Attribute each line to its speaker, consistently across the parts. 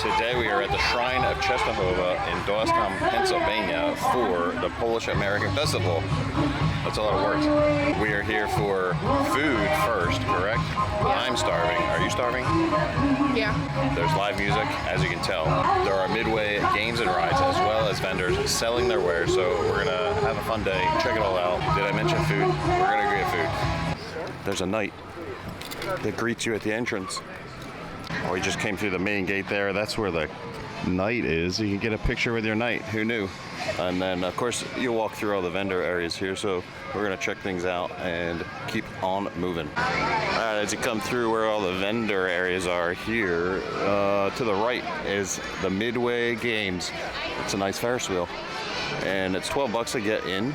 Speaker 1: Today we are at the Shrine of Czestochowa in Doylestown, Pennsylvania for the Polish American Festival. That's a lot of work. We are here for food first, correct? Yeah. I'm starving. Are you starving?
Speaker 2: Yeah.
Speaker 1: There's live music, as you can tell. There are midway games and rides, as well as vendors selling their wares. So we're gonna have a fun day. Check it all out. Did I mention food? We're gonna get food. There's a knight that greets you at the entrance. We just came through the main gate there. That's where the knight is. You can get a picture with your knight. Who knew? And then, of course, you walk through all the vendor areas here. So we're going to check things out and keep on moving. All right, as you come through where all the vendor areas are here, to the right is the Midway Games. It's a nice Ferris wheel. And it's $12 to get in.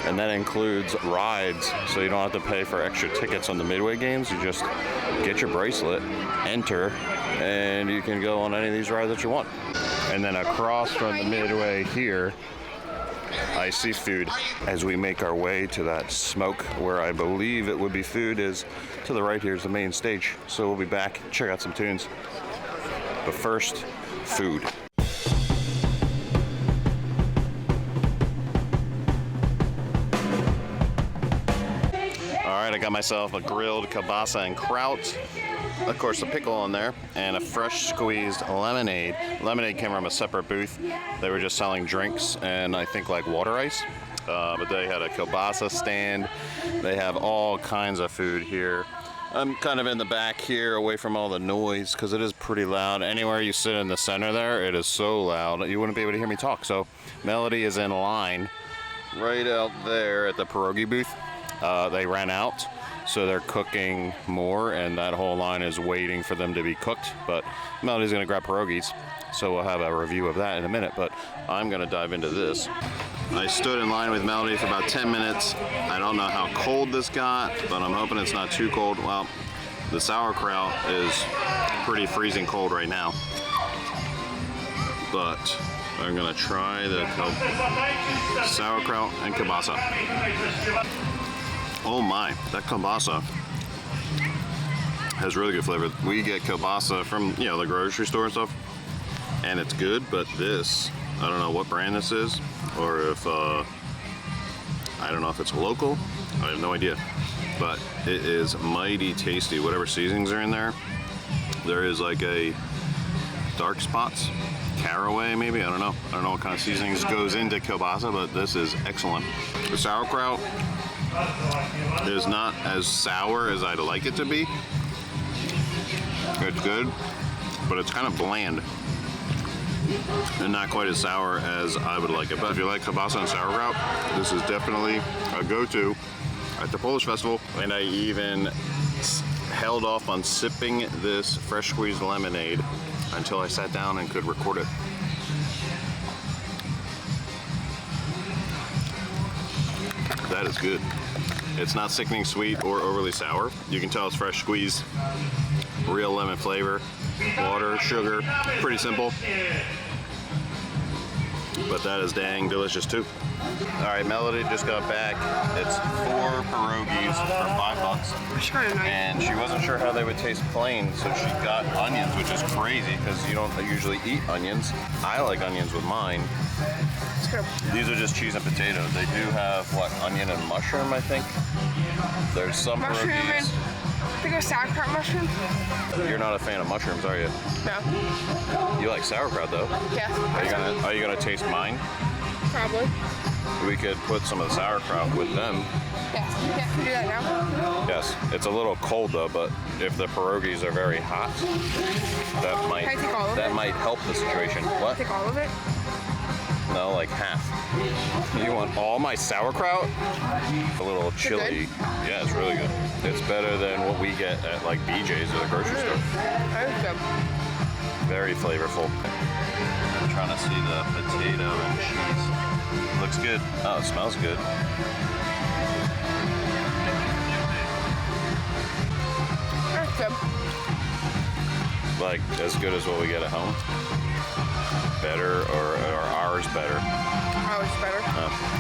Speaker 1: And that includes rides, so you don't have to pay for extra tickets on the Midway Games. You just get your bracelet, enter, and you can go on any of these rides that you want. And then across from the Midway here, I see food. As we make our way to that smoke where I believe it would be food is to the right here is the main stage. So we'll be back, check out some tunes. But first, food. I got myself a grilled kielbasa and kraut, of course a pickle on there, and a fresh squeezed lemonade. Lemonade came from a separate booth. They were just selling drinks and I think like water ice, but they had a kielbasa stand. They have all kinds of food here. I'm kind of in the back here away from all the noise because it is pretty loud. Anywhere you sit in the center there, it is so loud you wouldn't be able to hear me talk. So Melody is in line right out there at the pierogi booth. They ran out, so they're cooking more, and that whole line is waiting for them to be cooked. But Melody's gonna grab pierogies, so we'll have a review of that in a minute. But I'm gonna dive into this. I stood in line with Melody for about 10 minutes. I don't know how cold this got, but I'm hoping it's not too cold. Well, the sauerkraut is pretty freezing cold right now. But I'm gonna try the sauerkraut and kielbasa. Oh my, that kielbasa has really good flavor. We get kielbasa from, you know, the grocery store and stuff, and it's good, but this, I don't know what brand this is, or if, I don't know if it's local, I have no idea, but it is mighty tasty. Whatever seasonings are in there, there is like a dark spots, caraway maybe, I don't know what kind of seasonings goes into kielbasa, but this is excellent. The sauerkraut is not as sour as I'd like it to be. It's good, but it's kind of bland and not quite as sour as I would like it. But if you like kielbasa and sauerkraut, this is definitely a go-to at the Polish Festival. And I even held off on sipping this fresh squeezed lemonade until I sat down and could record it. That is good. It's not sickening sweet or overly sour. You can tell it's fresh squeezed, real lemon flavor, water, sugar, pretty simple. But that is dang delicious too. All right, Melody just got back. It's 4 pierogies for $5. And she wasn't sure how they would taste plain, so she got onions, which is crazy because you don't usually eat onions. I like onions with mine. These are just cheese and potatoes. They do have, what, onion and mushroom, I think? There's some
Speaker 2: mushroom
Speaker 1: pierogies.
Speaker 2: I think a sauerkraut mushroom.
Speaker 1: You're not a fan of mushrooms, are you?
Speaker 2: No.
Speaker 1: You like sauerkraut, though?
Speaker 2: Yes.
Speaker 1: Are you gonna taste mine?
Speaker 2: Probably.
Speaker 1: We could put some of the sauerkraut with them.
Speaker 2: Yes. Yeah, can we do that now?
Speaker 1: Yes. It's a little cold though, but if the pierogies are very hot, that might help the situation. What?
Speaker 2: Take all of it?
Speaker 1: No, like half. You want all my sauerkraut? A little chili. Yeah, it's really good. It's better than what we get at like BJ's or the grocery store.
Speaker 2: That is good.
Speaker 1: Very flavorful. I'm trying to see the potato and cheese. Looks good. Oh, it smells good.
Speaker 2: That's good.
Speaker 1: Like as good as what we get at home? Better or ours better?
Speaker 2: Ours better.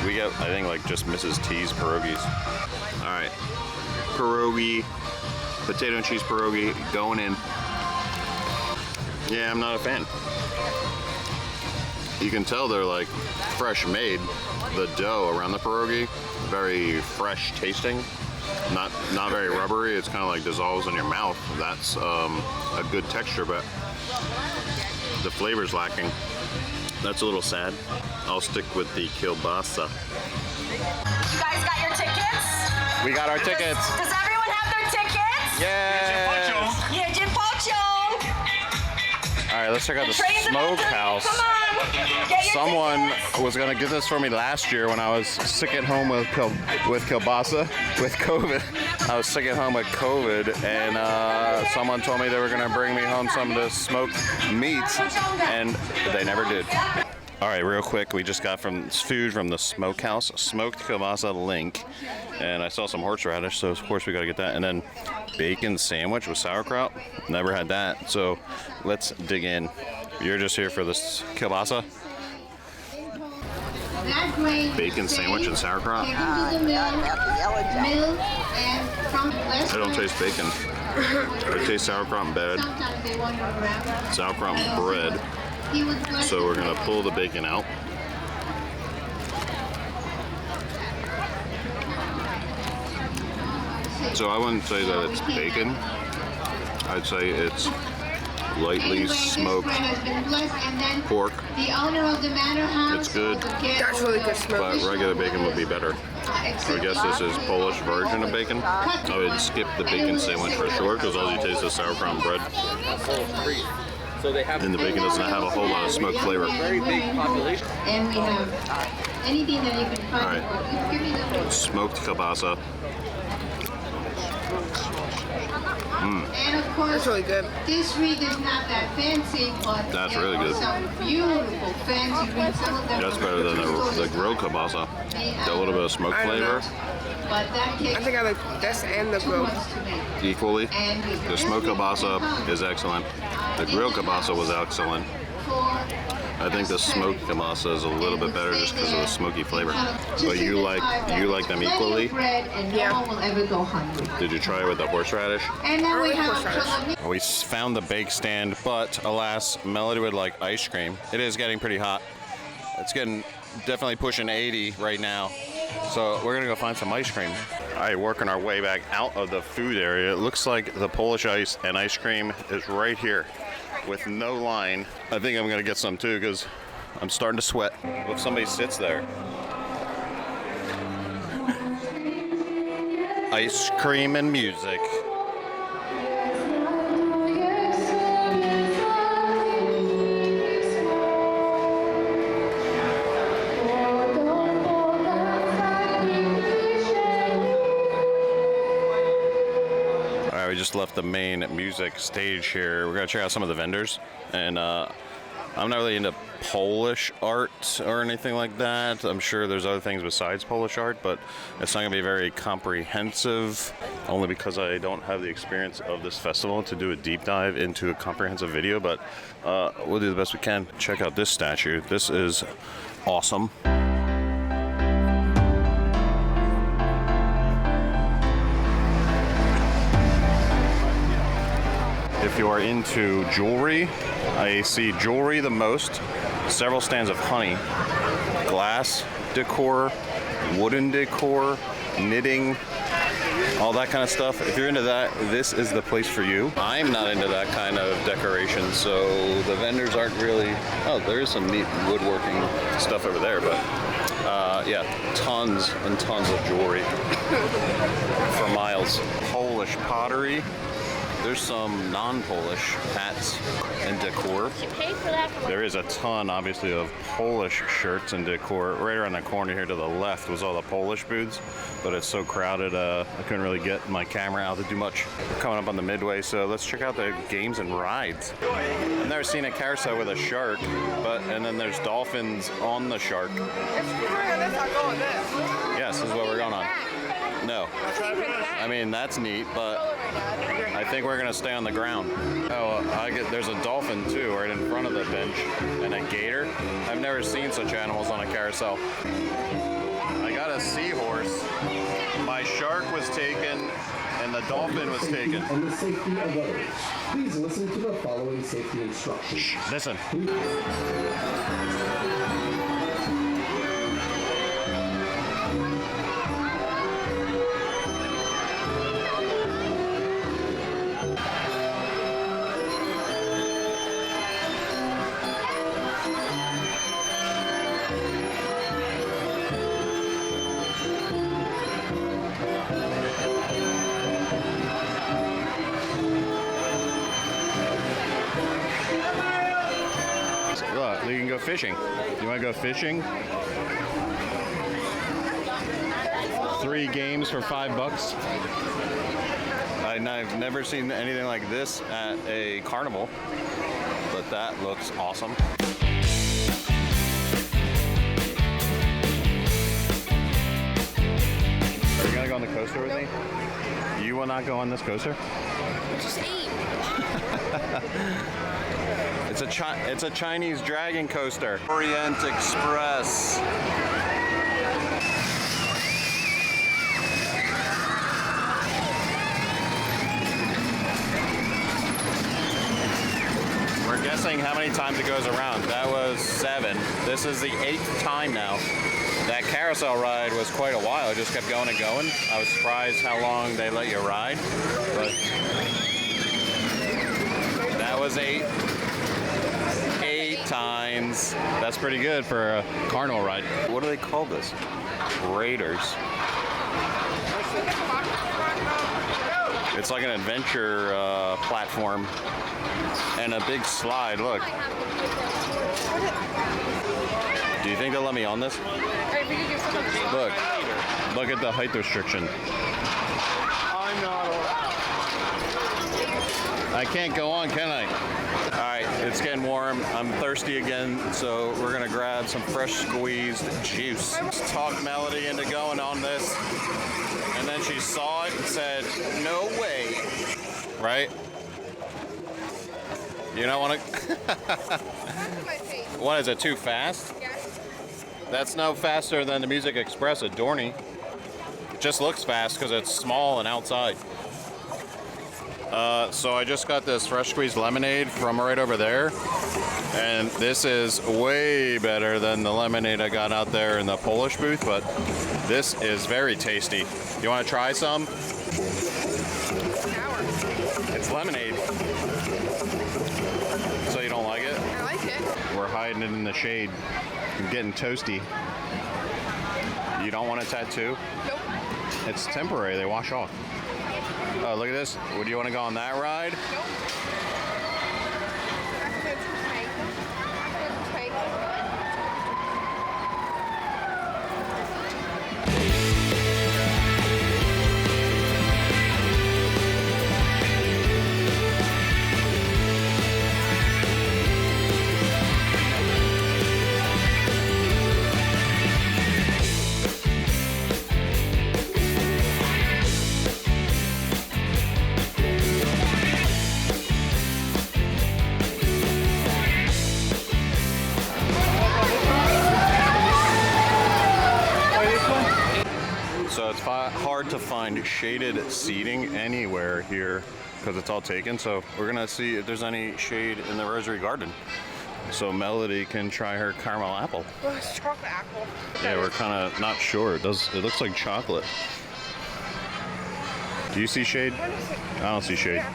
Speaker 1: We get, I think, like just Mrs. T's pierogies. All right, pierogi, potato and cheese pierogi going in. Yeah, I'm not a fan. You can tell they're like fresh made. The dough around the pierogi, very fresh tasting. Not very rubbery. It's kind of like dissolves in your mouth. That's a good texture, but the flavor's lacking. That's a little sad. I'll stick with the kielbasa.
Speaker 3: You guys got your tickets?
Speaker 1: We got our tickets.
Speaker 3: Does everyone have their tickets?
Speaker 1: Yeah.
Speaker 3: Jedzie pociąg.
Speaker 1: All right, let's check out the
Speaker 3: Train's about to-
Speaker 1: smokehouse.
Speaker 3: Come on. Get your
Speaker 1: Someone
Speaker 3: tickets.
Speaker 1: was gonna get this for me last year when I was sick at home with kielbasa, with COVID. I was sick at home with COVID, and someone told me they were gonna bring me home some of the smoked meats, and they never did. All right, real quick, we just got food from the smokehouse, smoked kielbasa link, and I saw some horseradish, so of course we gotta get that, and then bacon sandwich with sauerkraut. Never had that, so let's dig in. You're just here for this kielbasa? Bacon sandwich and sauerkraut? I don't taste bacon. I taste sauerkraut in bed, sauerkraut and bread. So we're gonna pull the bacon out. So I wouldn't say that it's bacon. I'd say it's lightly smoked pork. It's good,
Speaker 2: That's really good smoke.
Speaker 1: but regular bacon would be better. So I guess this is Polish version of bacon. I would skip the bacon sandwich for sure because all you taste is sauerkraut and bread. And the bacon doesn't have a whole lot of smoked flavor.
Speaker 4: Very big population.
Speaker 5: And we have anything that you can find.
Speaker 1: All right. Smoked kielbasa.
Speaker 5: And of course,
Speaker 2: That's really good.
Speaker 5: this wreath is not that fancy, but
Speaker 1: That's
Speaker 5: there
Speaker 1: really
Speaker 5: are
Speaker 1: good.
Speaker 5: some beautiful fancy wreaths. Some of them
Speaker 1: That's
Speaker 5: are
Speaker 1: better than the
Speaker 5: crystals.
Speaker 1: grilled kielbasa. Got a little bit of smoke
Speaker 2: I don't
Speaker 1: flavor
Speaker 5: But that cake
Speaker 2: I think I like this and the
Speaker 5: too
Speaker 2: grilled.
Speaker 5: much to make.
Speaker 1: equally.
Speaker 5: And with
Speaker 1: The smoked
Speaker 5: this wreath
Speaker 1: kielbasa is excellent. The grilled kielbasa was excellent. I think the smoked kielbasa is a little bit better just because of the smoky flavor. But you like them equally?
Speaker 5: Bread and
Speaker 2: Yeah.
Speaker 5: no one will ever go hungry.
Speaker 1: Did you try it with the horseradish?
Speaker 5: And then we
Speaker 2: like
Speaker 5: have
Speaker 2: horseradish.
Speaker 1: We found the bake stand, but alas, Melody would like ice cream. It is getting pretty hot. It's getting definitely pushing 80 right now. So we're gonna go find some ice cream. All right, working our way back out of the food area. It looks like the Polish ice and ice cream is right here with no line. I think I'm gonna get some too because I'm starting to sweat. What if somebody sits there? Ice cream and music. We just left the main music stage here. We're gonna check out some of the vendors, and I'm not really into Polish art or anything like that. I'm sure there's other things besides Polish art, but it's not gonna be very comprehensive, only because I don't have the experience of this festival to do a deep dive into a comprehensive video, but we'll do the best we can. Check out this statue. This is awesome. If you are into jewelry, I see jewelry the most. Several stands of honey, glass decor, wooden decor, knitting, all that kind of stuff. If you're into that, this is the place for you. I'm not into that kind of decoration, so the vendors aren't really... Oh, there is some neat woodworking stuff over there, but yeah, tons and tons of jewelry for miles. Polish pottery. There's some non-Polish hats and decor. There is a ton, obviously, of Polish shirts and decor. Right around the corner here to the left was all the Polish booths, but it's so crowded, I couldn't really get my camera out to do much. We're coming up on the midway, so let's check out the games and rides. I've never seen a carousel with a shark, and then there's dolphins on the shark.
Speaker 2: If we're going this, I'll go with this.
Speaker 1: Yes, this is what we're going on. No. I mean, that's neat, but I think we're gonna stay on the ground. Oh, there's a dolphin too, right in front of the bench, and a gator. I've never seen such animals on a carousel. I got a seahorse. My shark was taken, and and the dolphin was taken.
Speaker 4: And the safety of others. Please listen to the following safety instructions.
Speaker 1: Listen. Look, you can go fishing. You want to go fishing? 3 games for $5. I've never seen anything like this at a carnival, but that looks awesome. Are you gonna go on the coaster with me? You will not go on this coaster?
Speaker 2: Just eat.
Speaker 1: It's a Chinese dragon coaster. Orient Express. We're guessing how many times it goes around. That was 7. This is the 8th time now. That carousel ride was quite a while. It just kept going and going. I was surprised how long they let you ride, but that was 8 times. That's pretty good for a carnival ride. What do they call this? Raiders. It's like an adventure platform and a big slide. Look. Do you think they'll let me on this? Look. Look at the height restriction.
Speaker 2: I'm not allowed.
Speaker 1: I can't go on, can I? Alright, it's getting warm. I'm thirsty again, so we're gonna grab some fresh squeezed juice. Talked Melody into going on this, and then she saw it and said, no way. Right? You don't want to... What, is it too fast? That's no faster than the Music Express at Dorney. It just looks fast because it's small and outside. So I just got this fresh squeezed lemonade from right over there, and this is way better than the lemonade I got out there in the Polish booth, but this is very tasty. You want to try some? It's lemonade. So you don't like it?
Speaker 2: I like it.
Speaker 1: We're hiding it in the shade. I'm getting toasty. You don't want a tattoo?
Speaker 2: Nope.
Speaker 1: It's temporary, they wash off. Oh, look at this. Would you want to go on that ride?
Speaker 2: Nope.
Speaker 1: So it's hard to find shaded seating anywhere here because it's all taken. So we're gonna see if there's any shade in the Rosary Garden, so Melody can try her caramel apple.
Speaker 2: Oh, it's chocolate apple.
Speaker 1: Yeah, we're kind of not sure. It looks like chocolate. Do you see shade? I don't see shade.
Speaker 2: Yeah.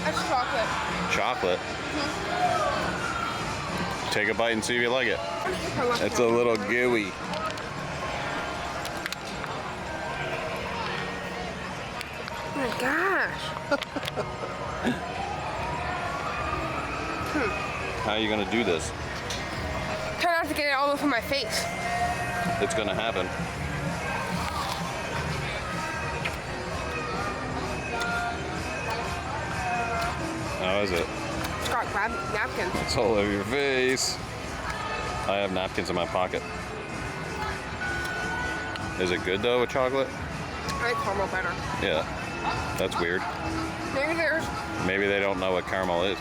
Speaker 2: That's chocolate.
Speaker 1: Chocolate. Take a bite and see if you like it. It's a little gooey.
Speaker 2: Oh my gosh.
Speaker 1: How are you gonna do this?
Speaker 2: Try not to get it all over my face.
Speaker 1: It's gonna happen. How is it?
Speaker 2: It's got grab napkins.
Speaker 1: It's all over your face. I have napkins in my pocket. Is it good though with chocolate?
Speaker 2: I like caramel better.
Speaker 1: Yeah. That's weird. Maybe they don't know what caramel is.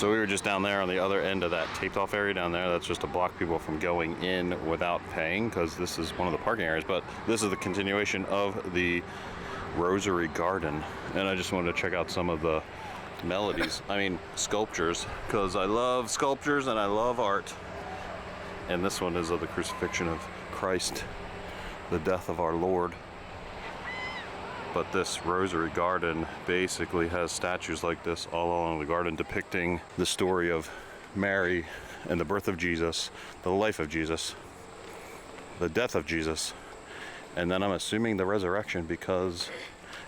Speaker 1: So we were just down there on the other end of that taped off area down there. That's just to block people from going in without paying, because this is one of the parking areas. But this is the continuation of the Rosary Garden. And I just wanted to check out some of the sculptures, because I love sculptures and I love art. And this one is of the crucifixion of Christ, the death of our Lord. But this Rosary Garden basically has statues like this all along the garden depicting the story of Mary and the birth of Jesus, the life of Jesus, the death of Jesus, and then I'm assuming the resurrection, because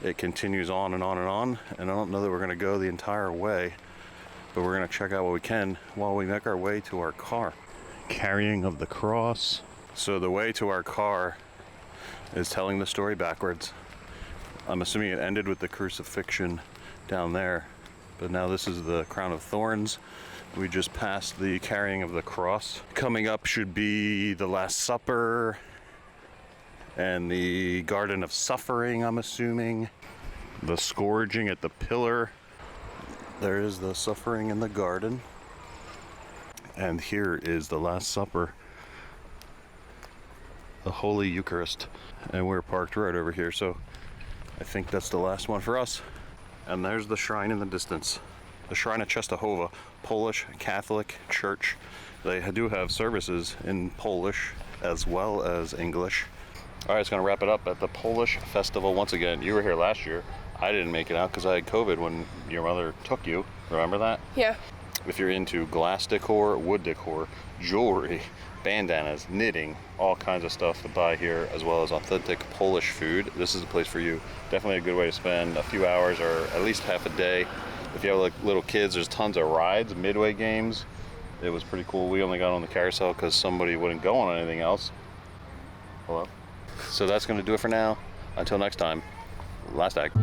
Speaker 1: it continues on and on and on. And I don't know that we're going to go the entire way, but we're going to check out what we can while we make our way to our car. Carrying of the cross. So the way to our car is telling the story backwards. I'm assuming it ended with the crucifixion down there, but now this is the crown of thorns. We just passed the carrying of the cross. Coming up should be the Last Supper and the Garden of Suffering, I'm assuming. The scourging at the pillar. There is the suffering in the garden. And here is the Last Supper, the Holy Eucharist. And we're parked right over here, so I think that's the last one for us. And there's the shrine in the distance. The Shrine of Czestochowa, Polish Catholic Church. They do have services in Polish as well as English. All right, it's gonna wrap it up at the Polish Festival once again. You were here last year. I didn't make it out because I had COVID when your mother took you. Remember that?
Speaker 2: Yeah.
Speaker 1: If you're into glass decor, wood decor, jewelry, bandanas, knitting, all kinds of stuff to buy here, as well as authentic Polish food, this is a place for you. Definitely a good way to spend a few hours or at least half a day. If you have like little kids, there's tons of rides, midway games. It was pretty cool. We only got on the carousel because somebody wouldn't go on anything else. Hello? So that's going to do it for now. Until next time, last act.